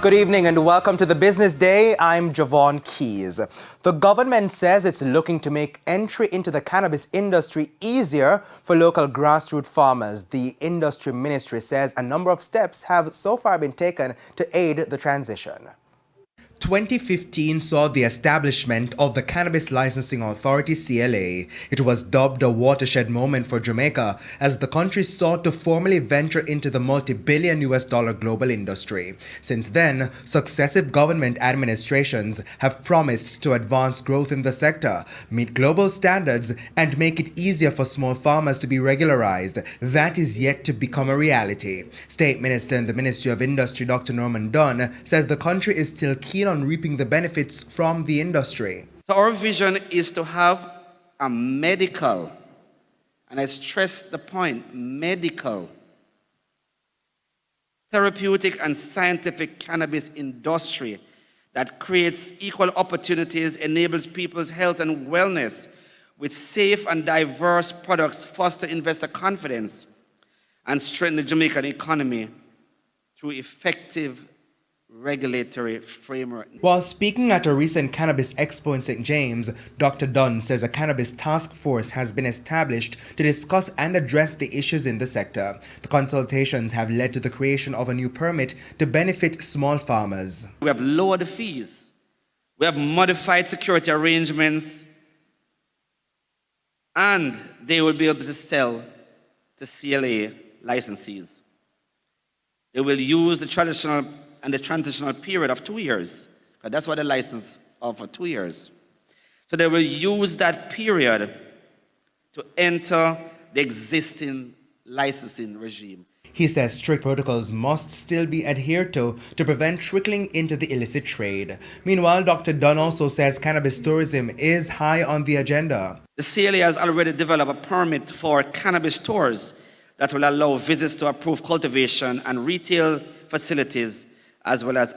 Good evening and welcome to the Business Day. I'm Javon Keys. The government says it's looking to make entry into the cannabis industry easier for local grassroots farmers. The industry ministry says a number of steps have so far been taken to aid the transition. 2015 saw the establishment of the Cannabis Licensing Authority (CLA). It was dubbed a watershed moment for Jamaica as the country sought to formally venture into the multi-billion US dollar global industry. Since then, successive government administrations have promised to advance growth in the sector, meet global standards, and make it easier for small farmers to be regularized. That is yet to become a reality. State Minister in the Ministry of Industry, Dr. Norman Dunn, says the country is still keen on reaping the benefits from the industry. So our vision is to have a medical, and I stress the point, medical, therapeutic and scientific cannabis industry that creates equal opportunities, enables people's health and wellness with safe and diverse products, foster investor confidence, and strengthen the Jamaican economy through effective regulatory framework. While speaking at a recent cannabis expo in St. James, Dr. Dunn says a cannabis task force has been established to discuss and address the issues in the sector. The consultations have led to the creation of a new permit to benefit small farmers. We have lowered the fees. We have modified security arrangements, and they will be able to sell to CLA licensees. They will use the traditional and the transitional period of 2 years, because that's what the license of for 2 years. So they will use that period to enter the existing licensing regime. He says strict protocols must still be adhered to prevent trickling into the illicit trade. Meanwhile, Dr. Dunn also says cannabis tourism is high on the agenda. The CLA has already developed a permit for cannabis tours that will allow visits to approved cultivation and retail facilities, as well as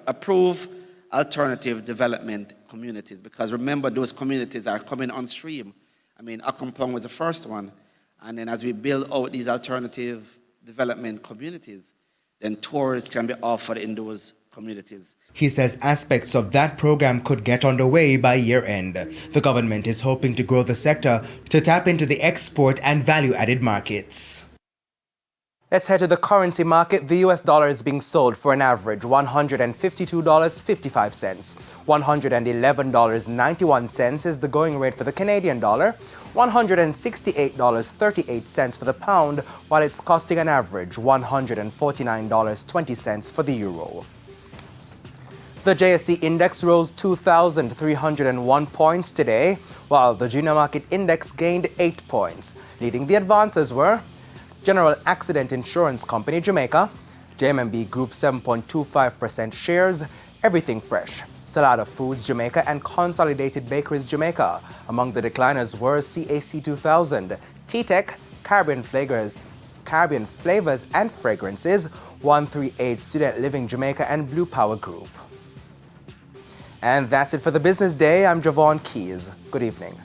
approve alternative development communities. Because remember, those communities are coming on stream. I mean, Akumpong was the first one. And then as we build out these alternative development communities, then tours can be offered in those communities. He says aspects of that program could get underway by year end. The government is hoping to grow the sector to tap into the export and value-added markets. Let's head to the currency market. The US dollar is being sold for an average $152.55. $111.91 is the going rate for the Canadian dollar. $168.38 for the pound, while it's costing an average $149.20 for the euro. The JSE Index rose 2,301 points today, while the junior market index gained 8 points. Leading the advances were General Accident Insurance Company Jamaica, JMB Group 7.25% shares, Everything Fresh, Salada Foods Jamaica, and Consolidated Bakeries Jamaica. Among the decliners were CAC 2000, T-Tech, Caribbean Flavors and Fragrances, 138 Student Living Jamaica, and Blue Power Group. And that's it for the Business Day. I'm Javon Keys. Good evening.